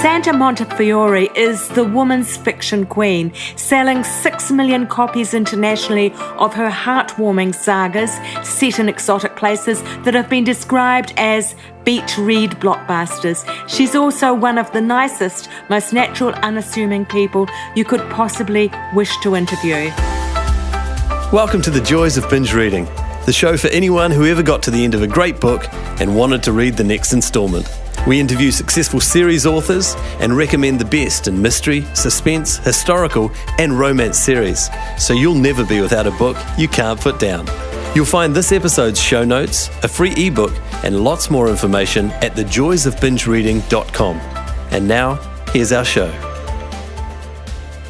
Santa Montefiore is the woman's fiction queen, selling 6 million copies internationally of her heartwarming sagas set in exotic places that have been described as beach read blockbusters. She's also one of the nicest, most natural, unassuming people you could possibly wish to interview. Welcome to The Joys of Binge Reading, the show for anyone who ever got to the end of a great book and wanted to read the next instalment. We interview successful series authors and recommend the best in mystery, suspense, historical and romance series, so you'll never be without a book you can't put down. You'll find this episode's show notes, a free ebook and lots more information at thejoysofbingereading.com. And now, here's our show.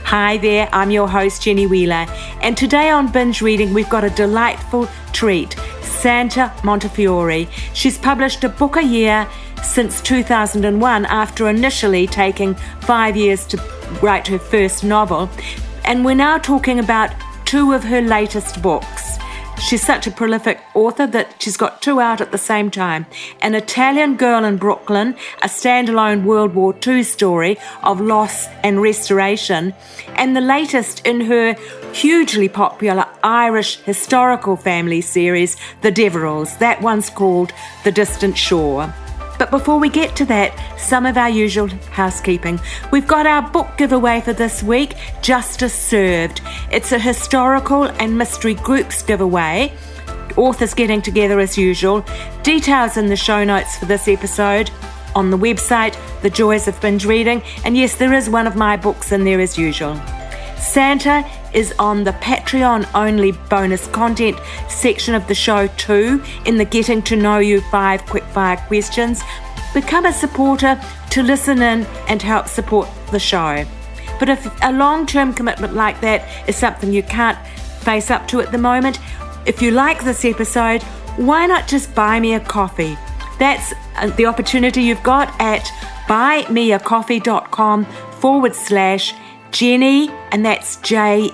Hi there, I'm your host Jenny Wheeler, and today on Binge Reading we've got a delightful treat, Santa Montefiore. She's published a book a year since 2001 after initially taking 5 years to write her first novel, and we're now talking about 2 of her latest books. She's such a prolific author that she's got 2 out at the same time. An Italian Girl in Brooklyn, a standalone World War II story of loss and restoration, and the latest in her hugely popular Irish historical family series, The Deverills. That one's called The Distant Shore. But before we get to that, some of our usual housekeeping. We've got our book giveaway for this week, Justice Served. It's a historical and mystery groups giveaway. Authors getting together as usual. Details in the show notes for this episode on the website, The Joys of Binge Reading. And yes, there is one of my books in there as usual. Santa is on the Patreon-only bonus content section of the show too, in the Getting to Know You 5 Quickfire Questions. Become a supporter to listen in and help support the show. But if a long-term commitment like that is something you can't face up to at the moment, if you like this episode, why not just buy me a coffee? That's the opportunity you've got at buymeacoffee.com/Jenny, and that's Jenny,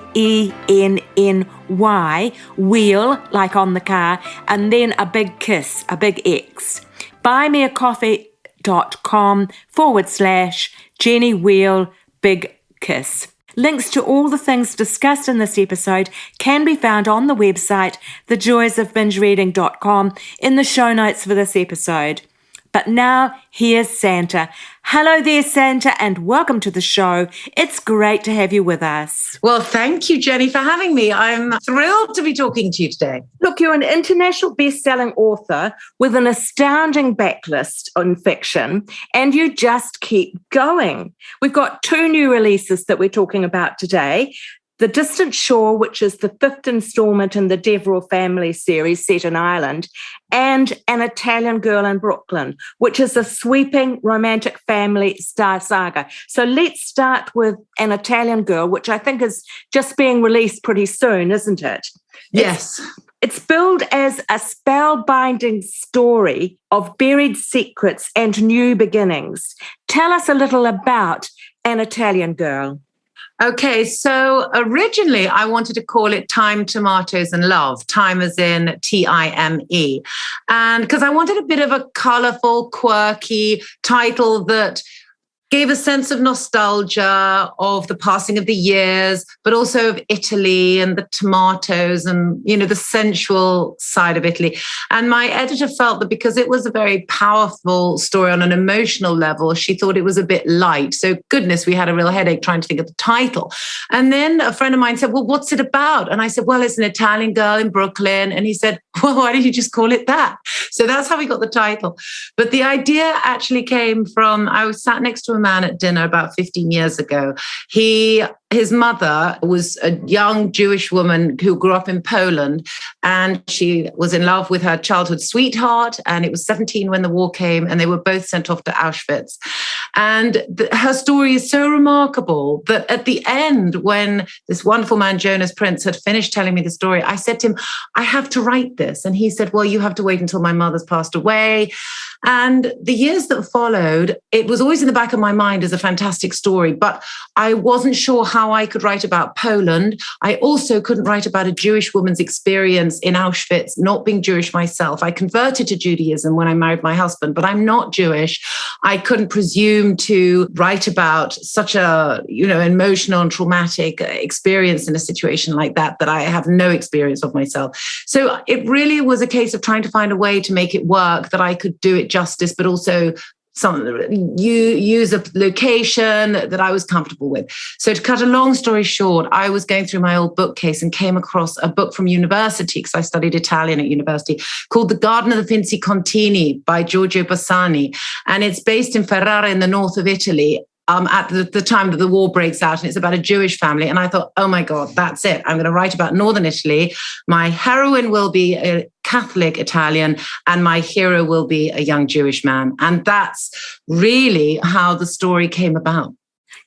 wheel, like on the car, and then a big kiss, a big X. buymeacoffee.com/Jenny wheel, big kiss. Links to all the things discussed in this episode can be found on the website, thejoysofbingereading.com, in the show notes for this episode. But now, here's Santa. Hello there, Santa, and welcome to the show. It's great to have you with us. Well, thank you, Jenny, for having me. I'm thrilled to be talking to you today. Look, you're an international best-selling author with an astounding backlist in fiction, and you just keep going. We've got 2 new releases that we're talking about today. The Distant Shore, which is the 5th installment in the Deverills family series set in Ireland, and An Italian Girl in Brooklyn, which is a sweeping romantic family star saga. So let's start with An Italian Girl, which I think is just being released pretty soon, isn't it? Yes. It's billed as a spellbinding story of buried secrets and new beginnings. Tell us a little about An Italian Girl. Okay, so originally I wanted to call it Time, Tomatoes and Love, time as in T-I-M-E. And because I wanted a bit of a colorful, quirky title that gave a sense of nostalgia of the passing of the years, but also of Italy and the tomatoes and, you know, the sensual side of Italy. And my editor felt that because it was a very powerful story on an emotional level, she thought it was a bit light. So goodness, we had a real headache trying to think of the title. And then a friend of mine said, well, what's it about? And I said, well, it's an Italian girl in Brooklyn. And he said, well, why don't you just call it that? So that's how we got the title. But the idea actually came from, I was sat next to a man at dinner about 15 years ago. His mother was a young Jewish woman who grew up in Poland, and she was in love with her childhood sweetheart, and it was 17 when the war came, and they were both sent off to Auschwitz. And her story is so remarkable that at the end, when this wonderful man, Jonas Prince, had finished telling me the story, I said to him, I have to write this. And he said, well, you have to wait until my mother's passed away. And the years that followed, it was always in the back of my mind as a fantastic story, but I wasn't sure how I could write about Poland. I also couldn't write about a Jewish woman's experience in Auschwitz, not being Jewish myself. I converted to Judaism when I married my husband, but I'm not Jewish. I couldn't presume to write about such a, emotional and traumatic experience in a situation like that I have no experience of myself. So it really was a case of trying to find a way to make it work, that I could do it justice, but also use a location that I was comfortable with. So to cut a long story short, I was going through my old bookcase and came across a book from university, because I studied Italian at university, called The Garden of the Finzi Contini by Giorgio Bassani. And it's based in Ferrara in the north of Italy. At the time that the war breaks out, and it's about a Jewish family. And I thought, oh my God, that's it. I'm going to write about Northern Italy. My heroine will be a Catholic Italian, and my hero will be a young Jewish man. And that's really how the story came about.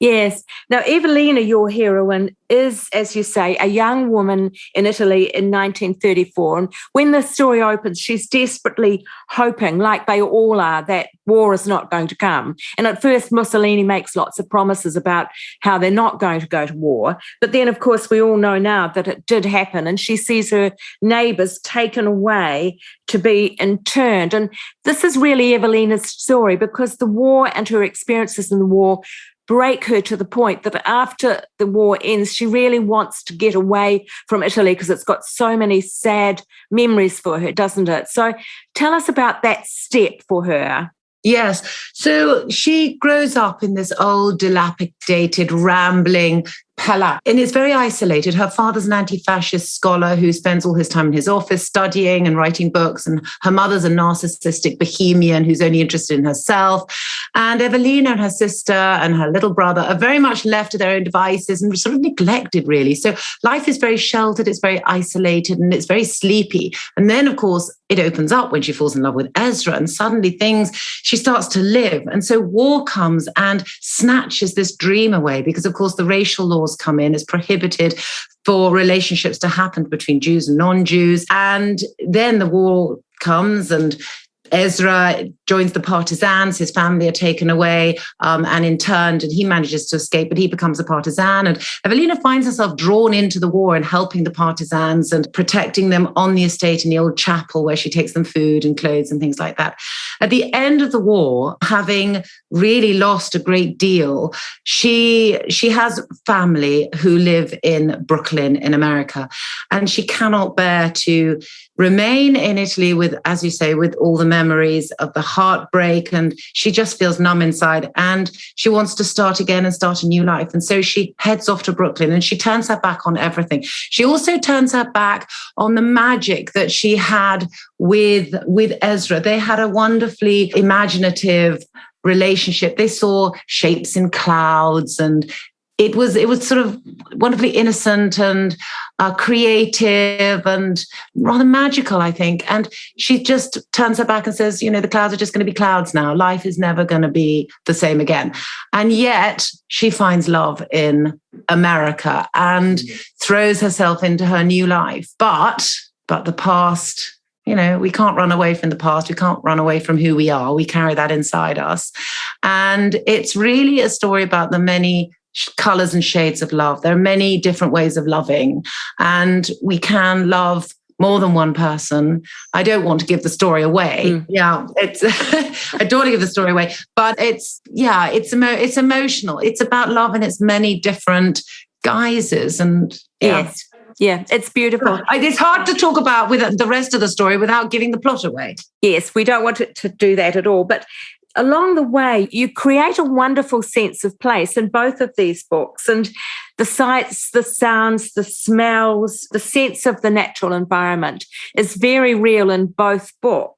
Yes. Now, Evelina, your heroine, is, as you say, a young woman in Italy in 1934. And when the story opens, she's desperately hoping, like they all are, that war is not going to come. And at first, Mussolini makes lots of promises about how they're not going to go to war. But then, of course, we all know now that it did happen. And she sees her neighbours taken away to be interned. And this is really Evelina's story, because the war and her experiences in the war break her to the point that after the war ends, she really wants to get away from Italy, because it's got so many sad memories for her, doesn't it? So tell us about that step for her. Yes. So she grows up in this old, dilapidated, rambling palazzo, and is very isolated. Her father's an anti-fascist scholar who spends all his time in his office studying and writing books, and her mother's a narcissistic bohemian who's only interested in herself. And Evelina and her sister and her little brother are very much left to their own devices and sort of neglected, really. So life is very sheltered, it's very isolated, and it's very sleepy. And then, of course, it opens up when she falls in love with Ezra, and suddenly she starts to live. And so war comes and snatches this dream away, because, of course, the racial laws come in. It's prohibited for relationships to happen between Jews and non-Jews. And then the war comes, and Ezra joins the partisans. His family are taken away and interned, and he manages to escape, but he becomes a partisan. And Evelina finds herself drawn into the war and helping the partisans and protecting them on the estate in the old chapel, where she takes them food and clothes and things like that. At the end of the war, having really lost a great deal, she has family who live in Brooklyn in America, and she cannot bear to remain in Italy with, as you say, with all the memories of the heartbreak, and she just feels numb inside, and she wants to start again and start a new life. And so she heads off to Brooklyn, and she turns her back on everything. She also turns her back on the magic that she had with Ezra. They had a wonderfully imaginative relationship. They saw shapes in clouds, and it was sort of wonderfully innocent and creative and rather magical, I think. And she just turns her back and says, the clouds are just going to be clouds now. Life is never going to be the same again. And yet she finds love in America and throws herself into her new life. But the past, we can't run away from the past. We can't run away from who we are. We carry that inside us. And it's really a story about the many colors and shades of love. There are many different ways of loving, and we can love more than one person. I don't want to give the story away. Yeah, I don't want to give the story away, but it's emotional. It's about love in its many different guises, and yes. Yeah, it's beautiful. It's hard to talk about with the rest of the story without giving the plot away. Yes, we don't want to do that at all, but along the way, you create a wonderful sense of place in both of these books, and the sights, the sounds, the smells, the sense of the natural environment is very real in both books.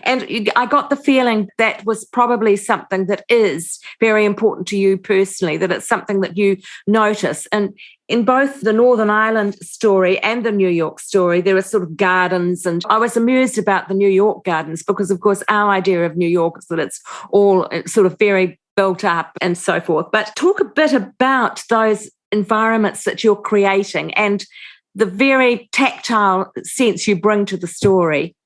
And I got the feeling that was probably something that is very important to you personally, that it's something that you notice. And in both the Northern Ireland story and the New York story, there are sort of gardens. And I was amused about the New York gardens because, of course, our idea of New York is that it's all sort of very built up and so forth. But talk a bit about those environments that you're creating and the very tactile sense you bring to the story.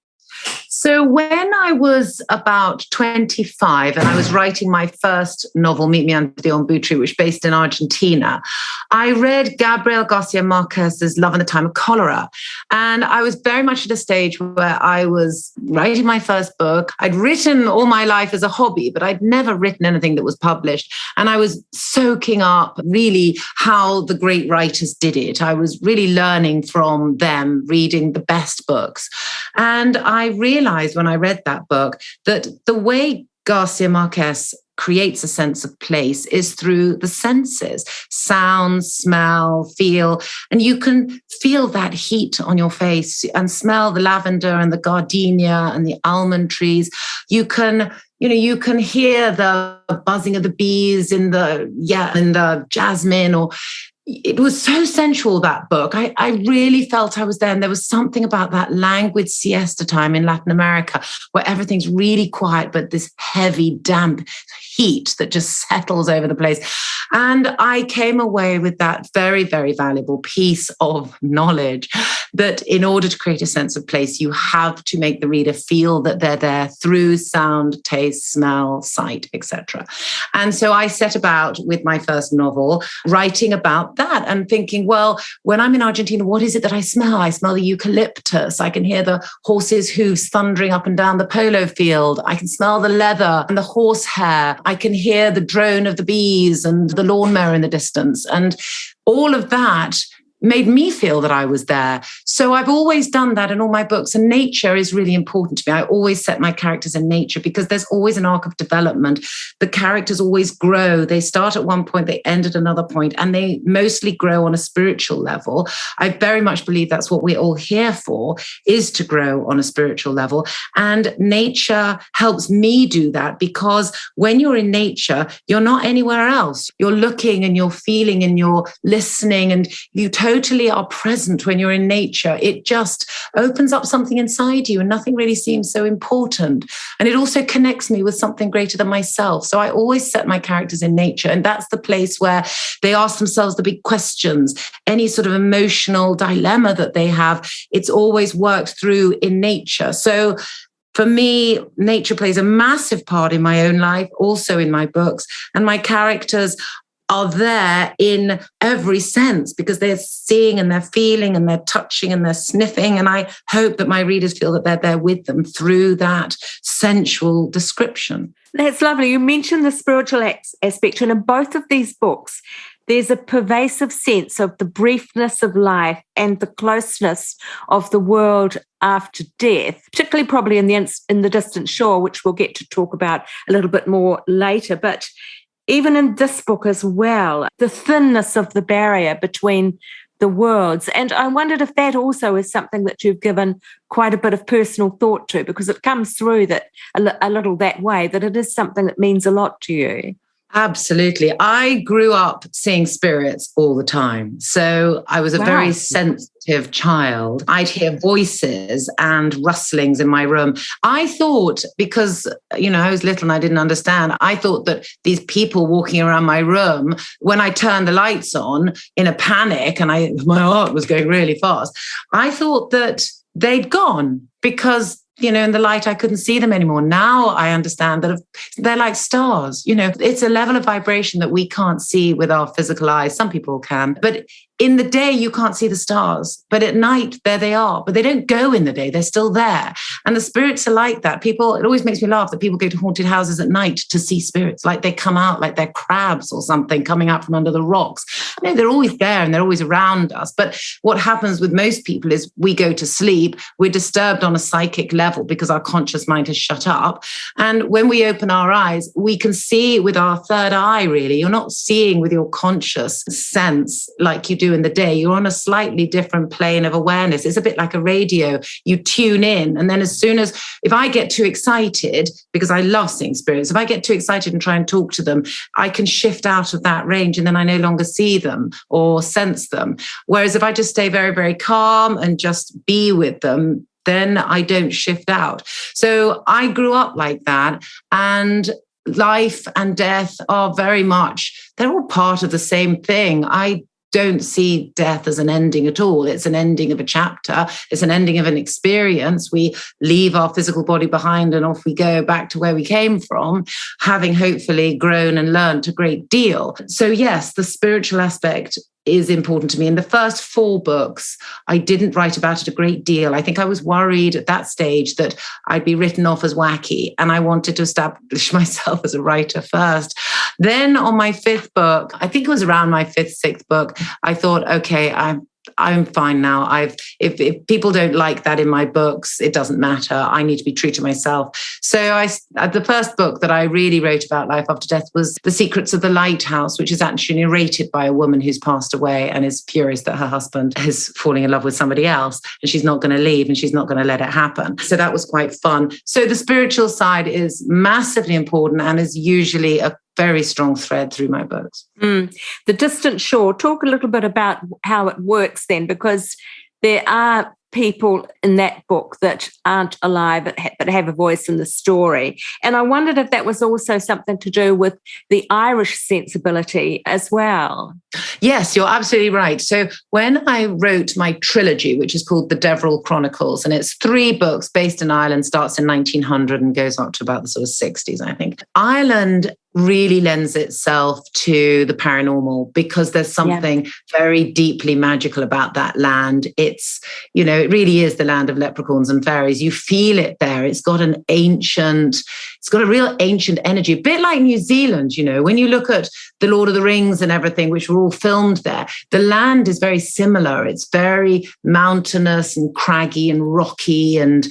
So when I was about 25 and I was writing my first novel, Meet Me Under the Ombú Tree, which is based in Argentina, I read Gabriel Garcia Marquez's Love in the Time of Cholera. And I was very much at a stage where I was writing my first book. I'd written all my life as a hobby, but I'd never written anything that was published. And I was soaking up really how the great writers did it. I was really learning from them, reading the best books. And I realized when I read that book that the way Garcia Marquez creates a sense of place is through the senses, sound, smell, feel. And you can feel that heat on your face and smell the lavender and the gardenia and the almond trees. You can hear the buzzing of the bees in the jasmine, or it was so sensual, that book. I really felt I was there. And there was something about that languid siesta time in Latin America where everything's really quiet, but this heavy, damp heat that just settles over the place. And I came away with that very, very valuable piece of knowledge that in order to create a sense of place, you have to make the reader feel that they're there through sound, taste, smell, sight, etc. And so I set about with my first novel writing about that and thinking, well, when I'm in Argentina, what is it that I smell? I smell the eucalyptus. I can hear the horses' hooves thundering up and down the polo field. I can smell the leather and the horsehair. I can hear the drone of the bees and the lawnmower in the distance. And all of that made me feel that I was there. So I've always done that in all my books. And nature is really important to me. I always set my characters in nature because there's always an arc of development. The characters always grow. They start at one point, they end at another point, and they mostly grow on a spiritual level. I very much believe that's what we're all here for, is to grow on a spiritual level. And nature helps me do that because when you're in nature, you're not anywhere else. You're looking and you're feeling and you're listening, and you totally are present when you're in nature. It just opens up something inside you and nothing really seems so important. And it also connects me with something greater than myself. So I always set my characters in nature. And that's the place where they ask themselves the big questions, any sort of emotional dilemma that they have. It's always worked through in nature. So for me, nature plays a massive part in my own life, also in my books. And my characters are there in every sense because they're seeing and they're feeling and they're touching and they're sniffing. And I hope that my readers feel that they're there with them through that sensual description. That's lovely. You mentioned the spiritual aspect, and in both of these books, there's a pervasive sense of the briefness of life and the closeness of the world after death, particularly probably in the distant shore, which we'll get to talk about a little bit more later. But even in this book as well, the thinness of the barrier between the worlds. And I wondered if that also is something that you've given quite a bit of personal thought to, because it comes through that a little that way, that it is something that means a lot to you. Absolutely. I grew up seeing spirits all the time. So I was a very sensitive child. I'd hear voices and rustlings in my room. I thought, because, I was little and I didn't understand, I thought that these people walking around my room, when I turned the lights on in a panic and my heart was going really fast, I thought that they'd gone because in the light, I couldn't see them anymore. Now I understand that they're like stars. It's a level of vibration that we can't see with our physical eyes. Some people can, but in the day, you can't see the stars, but at night, there they are. But they don't go in the day. They're still there. And the spirits are like that. It always makes me laugh that people go to haunted houses at night to see spirits, like they come out like they're crabs or something coming out from under the rocks. No, they're always there and they're always around us. But what happens with most people is we go to sleep, we're disturbed on a psychic level because our conscious mind has shut up. And when we open our eyes, we can see with our third eye, really. You're not seeing with your conscious sense like you do in the day. You're on a slightly different plane of awareness. It's a bit like a radio. You tune in. And then if I get too excited, because I love seeing spirits, if I get too excited and try and talk to them, I can shift out of that range and then I no longer see them or sense them. Whereas if I just stay very, very calm and just be with them, then I don't shift out. So I grew up like that. And life and death are very much, they're all part of the same thing. I don't see death as an ending at all. It's an ending of a chapter. It's an ending of an experience. We leave our physical body behind and off we go back to where we came from, having hopefully grown and learned a great deal. So yes, the spiritual aspect is important to me. In the first 4 books, I didn't write about it a great deal. I think I was worried at that stage that I'd be written off as wacky, and I wanted to establish myself as a writer first. Then on my 5th book, I think it was around my 5th, 6th book, I thought, okay, I'm fine now. If people don't like that in my books, it doesn't matter. I need to be true to myself. So the first book that I really wrote about life after death was The Secrets of the Lighthouse, which is actually narrated by a woman who's passed away and is furious that her husband is falling in love with somebody else and she's not going to leave and she's not going to let it happen. So that was quite fun. So the spiritual side is massively important and is usually a very strong thread through my books. The Distant Shore. Talk a little bit about how it works then, because there are people in that book that aren't alive but have a voice in the story. And I wondered if that was also something to do with the Irish sensibility as well. Yes, you're absolutely right. So when I wrote my trilogy, which is called the Deverills Chronicles, and it's 3 books based in Ireland, starts in 1900 and goes up to about the sort of 60s, I think. Ireland really lends itself to the paranormal because there's something very deeply magical about that land. It's, it really is the land of leprechauns and fairies. You feel it there. It's got a real ancient energy, a bit like New Zealand, when you look at the Lord of the Rings and everything, which were all filmed there, the land is very similar. It's very mountainous and craggy and rocky, and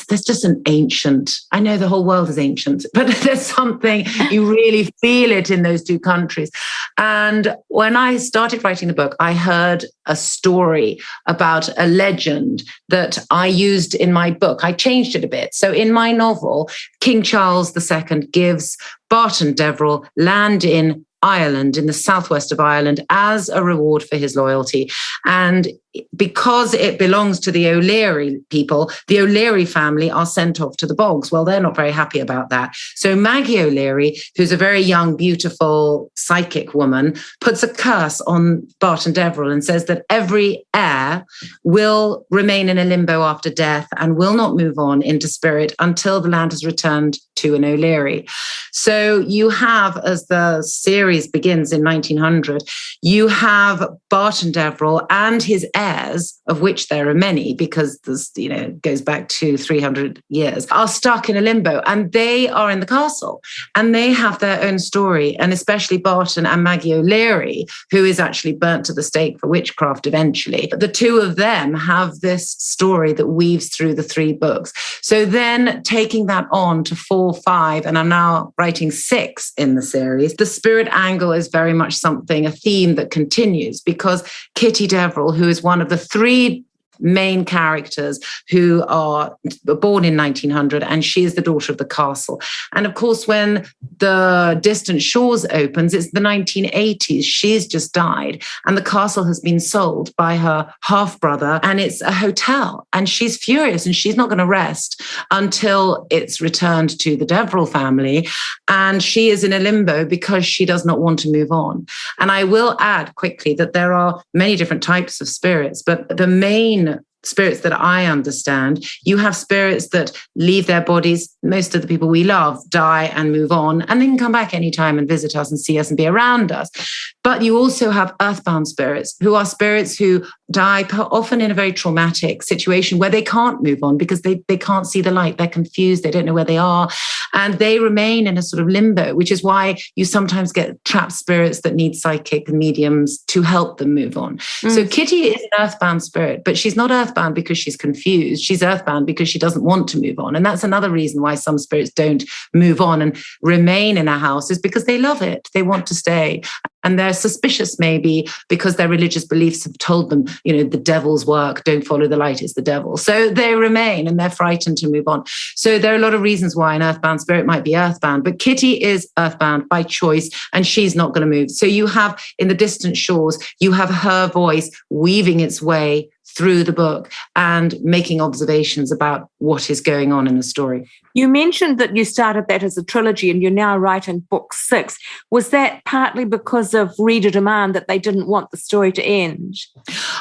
there's just an ancient, I know the whole world is ancient, but there's something, you really feel it in those 2 countries. And when I started writing the book, I heard a story about a legend that I used in my book. I changed it a bit. So in my novel, King Charles II gives Barton Deverell land in Ireland, in the southwest of Ireland, as a reward for his loyalty. And because it belongs to the O'Leary people, the O'Leary family are sent off to the bogs. Well, they're not very happy about that. So Maggie O'Leary, who's a very young, beautiful, psychic woman, puts a curse on Barton Deverell and says that every heir will remain in a limbo after death and will not move on into spirit until the land is returned to an O'Leary. So you have, as the series begins in 1900, you have Barton Deverell and his heirs, of which there are many, because this, goes back to 300 years, are stuck in a limbo, and they are in the castle, and they have their own story, and especially Barton and Maggie O'Leary, who is actually burnt to the stake for witchcraft eventually. But the 2 of them have this story that weaves through the 3 books. So then taking that on to 4, 5, and I'm now writing 6 in the series, the spirit angle is very much a theme that continues, because Kitty Deverell, who is one of the 3 main characters who are born in 1900, and she is the daughter of the castle. And of course, when the Distant Shores opens, it's the 1980s. She's just died, and the castle has been sold by her half-brother, and it's a hotel. And she's furious, and she's not going to rest until it's returned to the Deverell family. And she is in a limbo because she does not want to move on. And I will add quickly that there are many different types of spirits, but the main spirits that I understand, you have spirits that leave their bodies. Most of the people we love die and move on, and they can come back anytime and visit us and see us and be around us. But you also have earthbound spirits, who are spirits who die often in a very traumatic situation where they can't move on because they can't see the light. They're confused. They don't know where they are. And they remain in a sort of limbo, which is why you sometimes get trapped spirits that need psychic mediums to help them move on. So Kitty is an earthbound spirit, but she's not earthbound because she's confused. She's earthbound because she doesn't want to move on. And that's another reason why some spirits don't move on and remain in a house, is because they love it. They want to stay. And they're suspicious maybe because their religious beliefs have told them, the devil's work, don't follow the light, it's the devil. So they remain, and they're frightened to move on. So there are a lot of reasons why an earthbound spirit might be earthbound, but Kitty is earthbound by choice, and she's not going to move. So you have, in the Distant Shores, you have her voice weaving its way through the book and making observations about what is going on in the story. You mentioned that you started that as a trilogy and you're now writing book 6. Was that partly because of reader demand that they didn't want the story to end?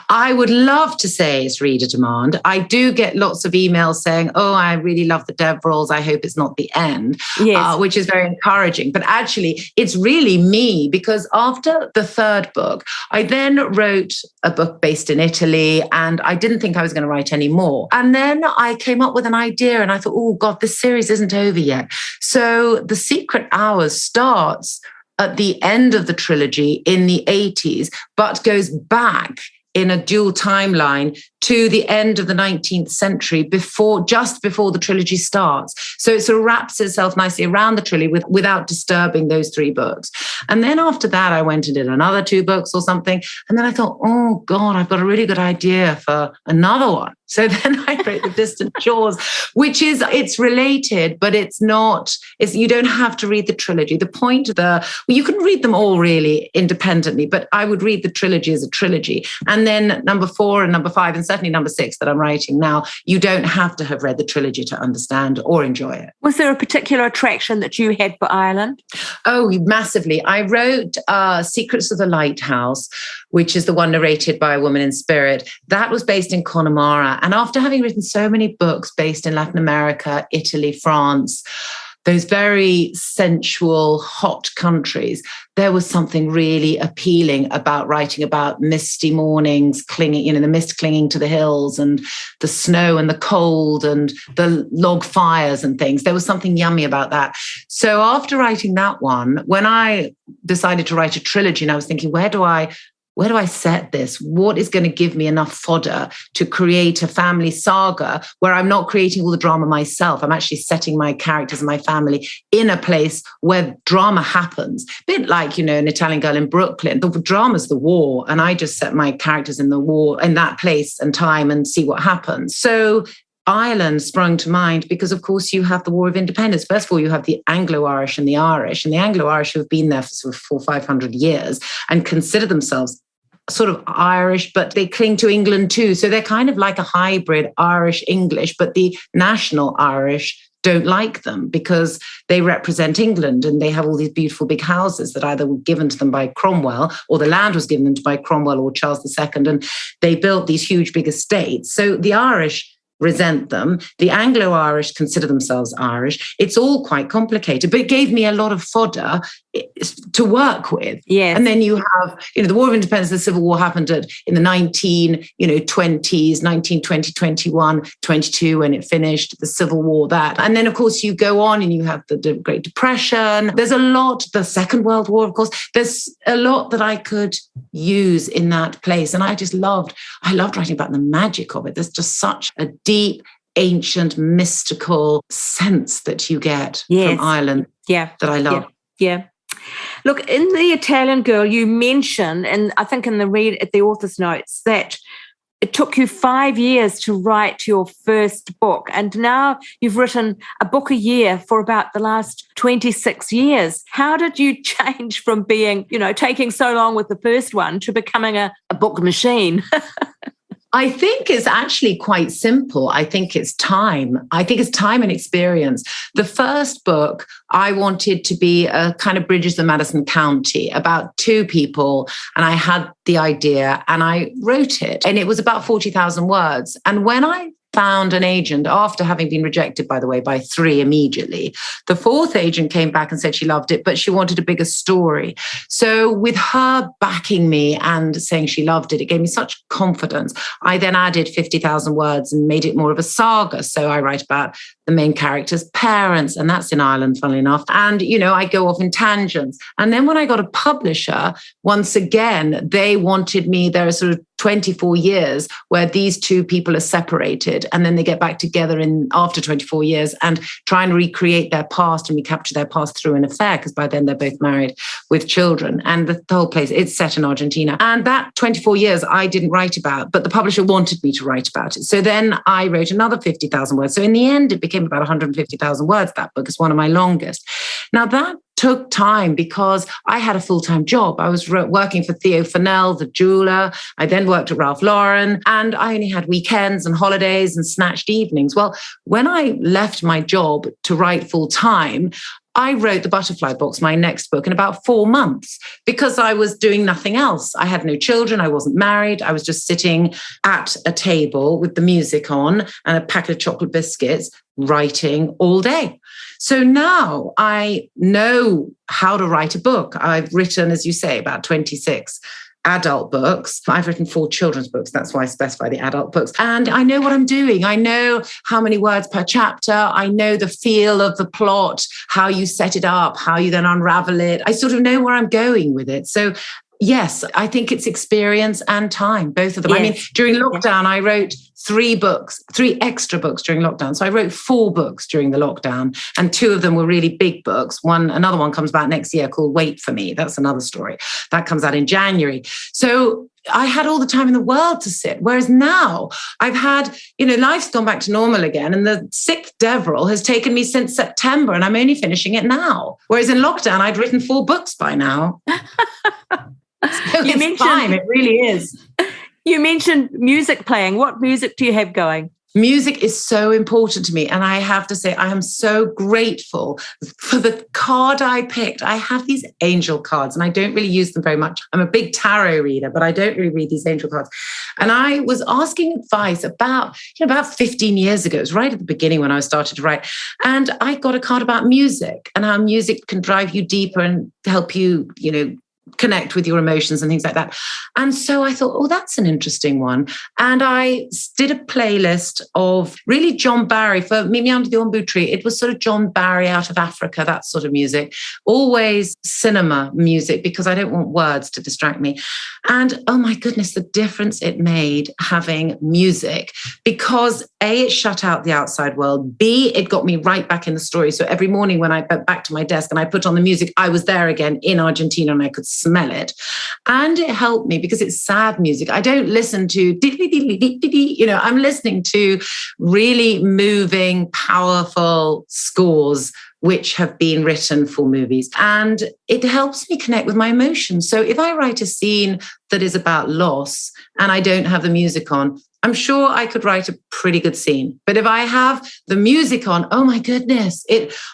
I would love to say it's reader demand. I do get lots of emails saying, oh, I really love the Deverills. I hope it's not the end, yes. Which is very encouraging. But actually, it's really me, because after the 3rd book, I then wrote a book based in Italy and I didn't think I was going to write any more. And then I came up with an idea and I thought, oh God, this series isn't over yet. So The Secret Hours starts at the end of the trilogy in the 80s, but goes back in a dual timeline to the end of the 19th century, just before the trilogy starts. So it sort of wraps itself nicely around the trilogy without disturbing those 3 books. And then after that, I went and did another 2 books or something. And then I thought, oh God, I've got a really good idea for another one. So then I wrote The Distant Shores, which it's related, but you don't have to read the trilogy. The point you can read them all really independently, but I would read the trilogy as a trilogy. And then number 4 and number 5, and certainly number 6 that I'm writing now, you don't have to have read the trilogy to understand or enjoy it. Was there a particular attraction that you had for Ireland? Oh, massively. I wrote Secrets of the Lighthouse, which is the one narrated by a woman in spirit. That was based in Connemara. And after having written so many books based in Latin America, Italy, France, those very sensual, hot countries, there was something really appealing about writing about misty mornings, the mist clinging to the hills and the snow and the cold and the log fires and things. There was something yummy about that. So after writing that one, when I decided to write a trilogy, and I was thinking, where do I set this? What is going to give me enough fodder to create a family saga where I'm not creating all the drama myself? I'm actually setting my characters and my family in a place where drama happens. A bit like, an Italian Girl in Brooklyn. The drama's the war, and I just set my characters in the war, in that place and time, and see what happens. So Ireland sprung to mind because, of course, you have the War of Independence. First of all, you have the Anglo-Irish and the Irish, and the Anglo-Irish have been there for sort of 400-500 years and consider themselves sort of Irish, but they cling to England too. So they're kind of like a hybrid Irish-English, but the national Irish don't like them because they represent England and they have all these beautiful big houses that either were given to them by Cromwell, or the land was given them by Cromwell or Charles II, and they built these huge big estates. So the Irish resent them. The Anglo-Irish consider themselves Irish. It's all quite complicated, but it gave me a lot of fodder to work with. Yes. And then you have, the War of Independence, the Civil War happened in the 1920s, 1920, 21, 22, when it finished, the Civil War, that. And then, of course, you go on and you have the Great Depression. There's a lot, the Second World War, of course. There's a lot that I could use in that place. And I loved writing about the magic of it. There's just such a deep, ancient, mystical sense that you get from Ireland that I love. Yeah. Look, in The Italian Girl, you mention, and I think in the author's notes, that it took you 5 years to write your first book, and now you've written a book a year for about the last 26 years. How did you change from being, taking so long with the first one to becoming a book machine? I think it's actually quite simple. I think it's time. I think it's time and experience. The first book, I wanted to be a kind of Bridges of Madison County, about 2 people. And I had the idea and I wrote it. And it was about 40,000 words. And when I found an agent, after having been rejected, by the way, by 3 immediately, the 4th agent came back and said she loved it, but she wanted a bigger story. So with her backing me and saying she loved it, it gave me such confidence. I then added 50,000 words and made it more of a saga. So I write about the main character's parents, and that's in Ireland, funnily enough. And, I go off in tangents. And then when I got a publisher, once again, they wanted me, there are sort of 24 years where these 2 people are separated and then they get back together after 24 years and try and recreate their past and recapture their past through an affair, because by then they're both married with children. And the whole place, it's set in Argentina. And that 24 years I didn't write about, but the publisher wanted me to write about it. So then I wrote another 50,000 words. So in the end, it became about 150,000 words. That book is one of my longest. Now that took time because I had a full-time job. I was working for Theo Fennell, the jeweler. I then worked at Ralph Lauren, and I only had weekends and holidays and snatched evenings. Well, when I left my job to write full-time, I wrote The Butterfly Box, my next book, in about 4 months because I was doing nothing else. I had no children. I wasn't married. I was just sitting at a table with the music on and a packet of chocolate biscuits, writing all day. So now I know how to write a book. I've written, as you say, about 26 adult books. I've written 4 children's books. That's why I specify the adult books. And I know what I'm doing. I know how many words per chapter. I know the feel of the plot, how you set it up, how you then unravel it. I sort of know where I'm going with it. So yes, I think it's experience and time, both of them. Yes. I mean, during lockdown, I wrote 3 extra books during lockdown. So I wrote 4 books during the lockdown, and 2 of them were really big books. Another one comes out next year called Wait for Me. That's another story. That comes out in January. So I had all the time in the world to sit. Whereas now I've had, life's gone back to normal again. And the 6th Deverell has taken me since September, and I'm only finishing it now. Whereas in lockdown, I'd written 4 books by now. So it's time. It really is. You mentioned music playing. What music do you have going? Music is so important to me. And I have to say, I am so grateful for the card I picked. I have these angel cards and I don't really use them very much. I'm a big tarot reader, but I don't really read these angel cards. And I was asking advice about 15 years ago. It was right at the beginning when I started to write. And I got a card about music and how music can drive you deeper and help you, connect with your emotions and things like that. And so I thought, that's an interesting one. And I did a playlist of really John Barry for Mimi Under the Ombu Tree. It was sort of John Barry out of Africa, that sort of music, always cinema music, because I don't want words to distract me. And oh my goodness, the difference it made having music, because A, it shut out the outside world. B, it got me right back in the story. So every morning when I went back to my desk and I put on the music, I was there again in Argentina and I could smell it. And it helped me because it's sad music. I don't listen to, I'm listening to really moving, powerful scores which have been written for movies. And it helps me connect with my emotions. So if I write a scene that is about loss and I don't have the music on, I'm sure I could write a pretty good scene. But if I have the music on, oh my goodness,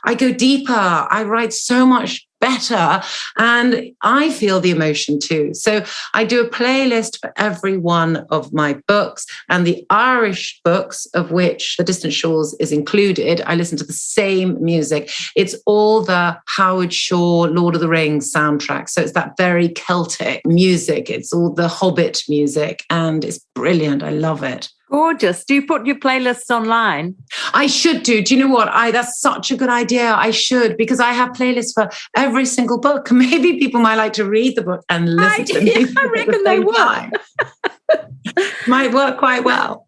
I go deeper. I write so much better and I feel the emotion too. So I do a playlist for every one of my books, and the Irish books, of which The Distant Shores is included, I listen to the same music. It's all the Howard Shore Lord of the Rings soundtrack. So it's that very Celtic music. It's all the Hobbit music and it's brilliant. I love it. Gorgeous. Do you put your playlists online? I should do. Do you know what? That's such a good idea. I should, because I have playlists for every single book. Maybe people might like to read the book and listen to me. I reckon they would. Might work quite well.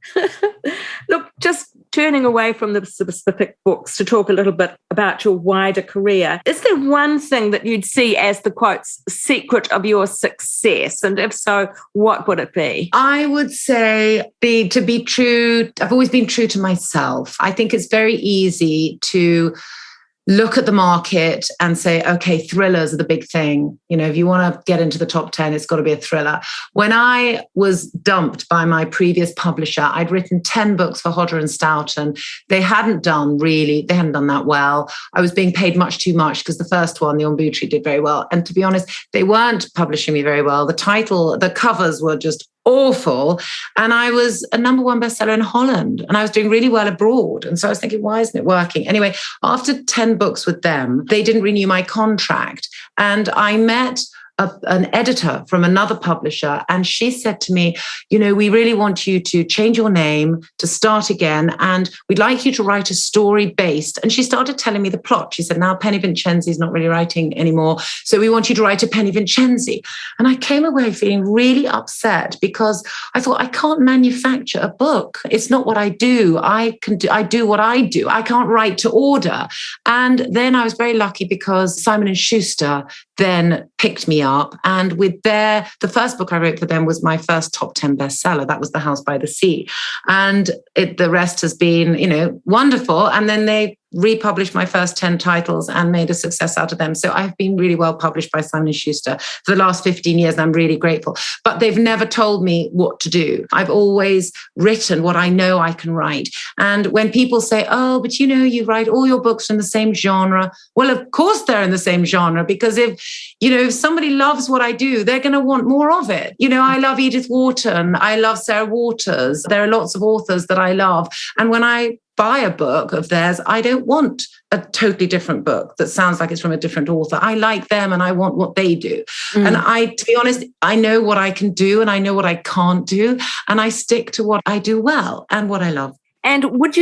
Look, just turning away from the specific books to talk a little bit about your wider career, is there one thing that you'd see as the, quotes, secret of your success? And if so, what would it be? I would say to be true. I've always been true to myself. I think it's very easy to look at the market and say, okay, thrillers are the big thing. If you want to get into the top 10, it's got to be a thriller. When I was dumped by my previous publisher, I'd written 10 books for Hodder and Stoughton. They hadn't done that well. I was being paid much too much because the first one, The Ombu Tree, did very well. And to be honest, they weren't publishing me very well. The covers were just awful. And I was a number 1 bestseller in Holland and I was doing really well abroad. And so I was thinking, why isn't it working? Anyway, after 10 books with them, they didn't renew my contract. And I met an editor from another publisher, and she said to me, we really want you to change your name, to start again, and we'd like you to write a story based. And she started telling me the plot. She said, now Penny Vincenzi's not really writing anymore, so we want you to write a Penny Vincenzi. And I came away feeling really upset because I thought, I can't manufacture a book. It's not what I do. I do what I do. I can't write to order. And then I was very lucky because Simon & Schuster then picked me up. And with the first book I wrote for them was my first top 10 bestseller. That was The House by the Sea. And the rest has been, wonderful. And then they republished my first 10 titles and made a success out of them. So I've been really well published by Simon & Schuster for the last 15 years, and I'm really grateful. But they've never told me what to do. I've always written what I know I can write. And when people say, oh, but you write all your books in the same genre. Well, of course they're in the same genre, because if somebody loves what I do, they're going to want more of it. I love Edith Wharton. I love Sarah Waters. There are lots of authors that I love. And when I buy a book of theirs, I don't want a totally different book that sounds like it's from a different author. I like them and I want what they do. And to be honest, I know what I can do and I know what I can't do. And I stick to what I do well and what I love. And what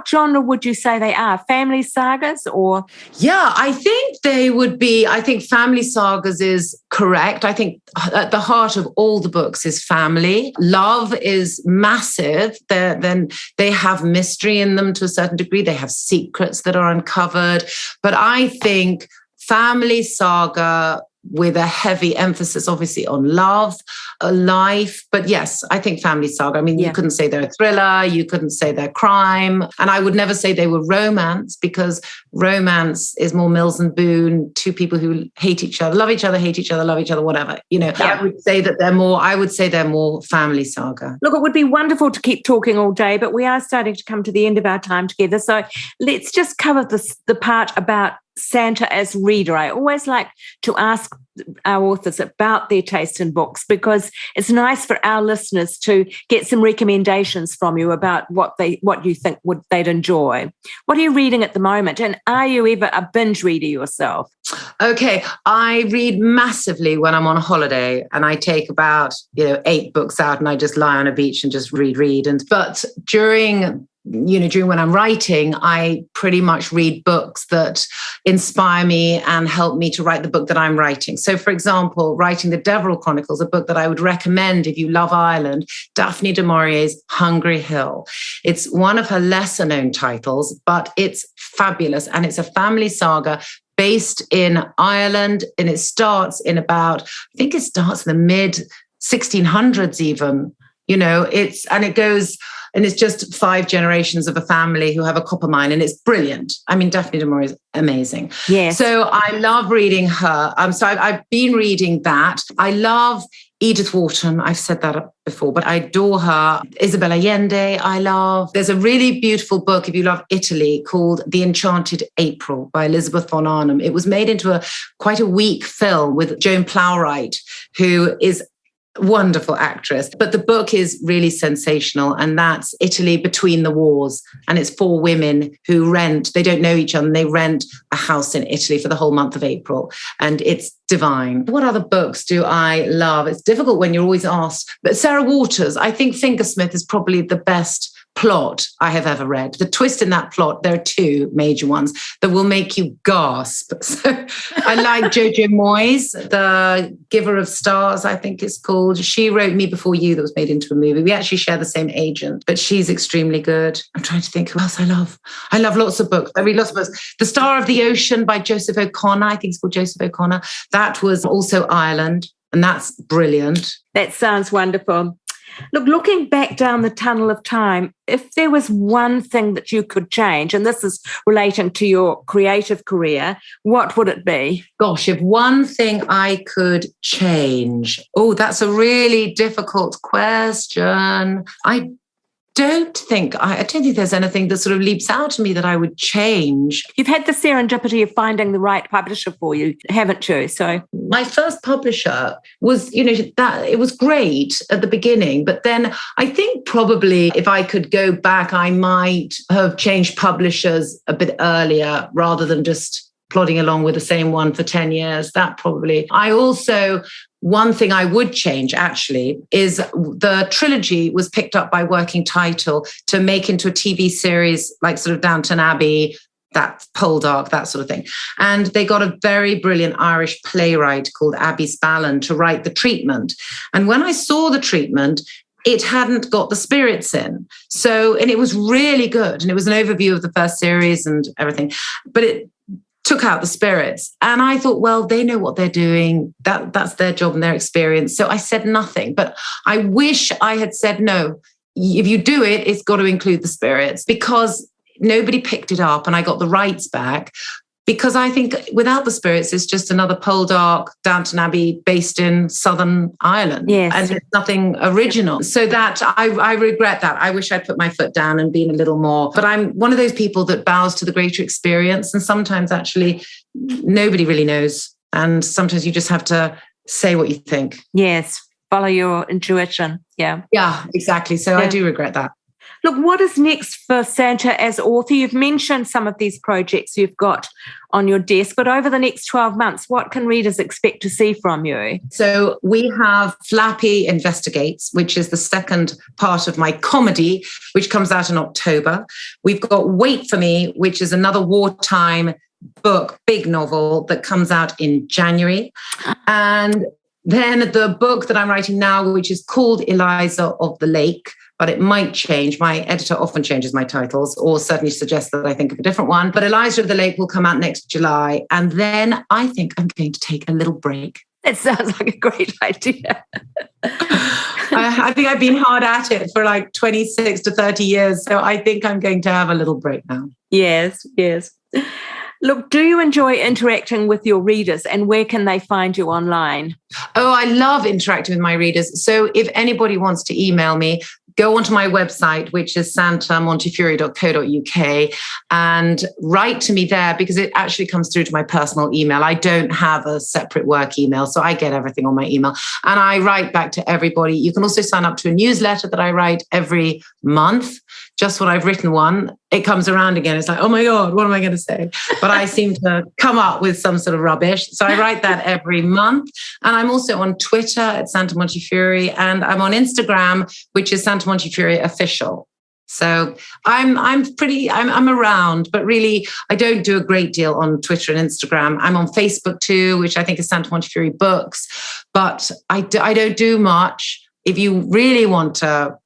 genre would you say they are? Family sagas or? Yeah, I think they would be, family sagas is correct. I think at the heart of all the books is family. Love is massive. Then they have mystery in them to a certain degree. They have secrets that are uncovered. But I think family saga with a heavy emphasis, obviously, on love, life. But yes, I think family saga. You couldn't say they're a thriller. You couldn't say they're crime. And I would never say they were romance, because romance is more Mills and Boone, two people who hate each other, love each other, hate each other, love each other, whatever. I would say that they're more family saga. Look, it would be wonderful to keep talking all day, but we are starting to come to the end of our time together. So let's just cover the part about Santa as reader. I always like to ask our authors about their taste in books, because it's nice for our listeners to get some recommendations from you about what you think they'd enjoy. What are you reading at the moment? And are you ever a binge reader yourself? Okay, I read massively when I'm on holiday, and I take about 8 books out and I just lie on a beach and just read. But during when I'm writing, I pretty much read books that inspire me and help me to write the book that I'm writing. So, for example, writing the Deverills Chronicles, a book that I would recommend if you love Ireland, Daphne du Maurier's Hungry Hill. It's one of her lesser known titles, but it's fabulous. And it's a family saga based in Ireland. And it starts in the mid 1600s even. It's just 5 generations of a family who have a copper mine, and it's brilliant. Daphne du Maurier is amazing. Yes. So I love reading her. So I've been reading that. I love Edith Wharton. I've said that before, but I adore her. Isabel Allende, I love. There's a really beautiful book, if you love Italy, called The Enchanted April by Elizabeth von Arnhem. It was made into quite a weak film with Joan Plowright, who is wonderful actress. But the book is really sensational, and that's Italy between the wars. And it's 4 women who they don't know each other, and they rent a house in Italy for the whole month of April. And it's divine. What other books do I love? It's difficult when you're always asked. But Sarah Waters, I think Fingersmith is probably the best plot I have ever read. The twist in that plot, there are 2 major ones that will make you gasp. So I like Jojo Moyes, The Giver of Stars, I think it's called. She wrote Me Before You, that was made into a movie. We actually share the same agent, but she's extremely good. I'm trying to think who else I love. I love lots of books. I read lots of books. The Star of the Ocean by Joseph O'Connor, I think it's called Joseph O'Connor. That was also Ireland, and that's brilliant. That sounds wonderful. Look, looking back down the tunnel of time, if there was one thing that you could change, and this is relating to your creative career, what would it be? Gosh, if one thing I could change. Oh, that's a really difficult question. I don't think there's anything that sort of leaps out to me that I would change. You've had the serendipity of finding the right publisher for you, haven't you? So my first publisher was, that it was great at the beginning, but then I think probably if I could go back, I might have changed publishers a bit earlier rather than just plodding along with the same one for 10 years. That probably. One thing I would change, actually, is the trilogy was picked up by Working Title to make into a TV series like sort of Downton Abbey, that Poldark, that sort of thing. And they got a very brilliant Irish playwright called Abby Spallon to write the treatment. And when I saw the treatment, it hadn't got the spirits in. And it was really good. And it was an overview of the first series and everything. But it took out the spirits. And I thought, well, they know what they're doing. That's their job and their experience. So I said nothing. But I wish I had said, no, if you do it, it's got to include the spirits, because nobody picked it up and I got the rights back. Because I think Without the Spirits is just another Poldark, Downton Abbey based in Southern Ireland. Yes. And it's nothing original. So that I regret that. I wish I'd put my foot down and been a little more. But I'm one of those people that bows to the greater experience. And sometimes actually nobody really knows. And sometimes you just have to say what you think. Yes. Follow your intuition. Yeah. Yeah, exactly. So I do regret that. Look, what is next for Santa as author? You've mentioned some of these projects you've got on your desk, but over the next 12 months, what can readers expect to see from you? So we have Flappy Investigates, which is the second part of my comedy, which comes out in October. We've got Wait for Me, which is another wartime book, big novel that comes out in January. And then the book that I'm writing now, which is called Eliza of the Lake, but it might change. My editor often changes my titles or certainly suggests that I think of a different one. But Eliza of the Lake will come out next July. And then I think I'm going to take a little break. It sounds like a great idea. I think I've been hard at it for like 26 to 30 years. So I think I'm going to have a little break now. Yes, yes. Look, do you enjoy interacting with your readers, and where can they find you online? Oh, I love interacting with my readers. So if anybody wants to email me, go onto my website, which is santamontefiore.co.uk, and write to me there because it actually comes through to my personal email. I don't have a separate work email, so I get everything on my email. And I write back to everybody. You can also sign up to a newsletter that I write every month. Just when I've written one, it comes around again. It's like, oh my God, what am I going to say? But I seem to come up with some sort of rubbish. So I write that every month. And I'm also on Twitter at Santa Montefiore, and I'm on Instagram, which is Santa Montefiore Official. So I'm around, but really I don't do a great deal on Twitter and Instagram. I'm on Facebook too, which I think is Santa Montefiore Books, but I don't do much. If you really want to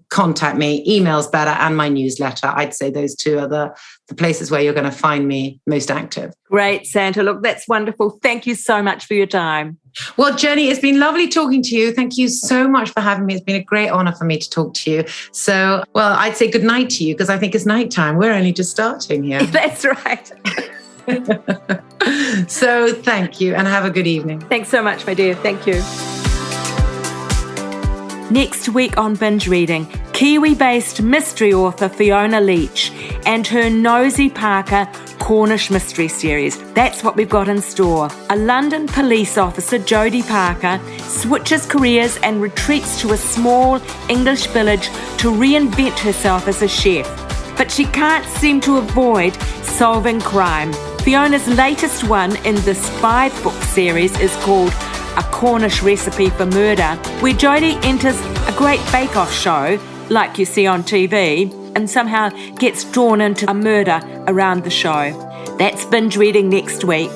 contact me, email's better, and my newsletter. I'd say those two are the places where you're going to find me most active. Great, Santa. Look, that's wonderful. Thank you so much for your time. Well, Jenny, it's been lovely talking to you. Thank you so much for having me. It's been a great honor for me to talk to you. So, well, I'd say good night to you because I think it's nighttime. We're only just starting here. That's right. So thank you and have a good evening. Thanks so much, my dear. Thank you. Next week on Binge Reading, Kiwi-based mystery author Fiona Leach and her Nosy Parker Cornish mystery series. That's what we've got in store. A London police officer, Jodie Parker, switches careers and retreats to a small English village to reinvent herself as a chef. But she can't seem to avoid solving crime. Fiona's latest one in this 5-book series is called A Cornish Recipe for Murder, where Jodie enters a great bake-off show, like you see on TV, and somehow gets drawn into a murder around the show. That's Binge Reading next week.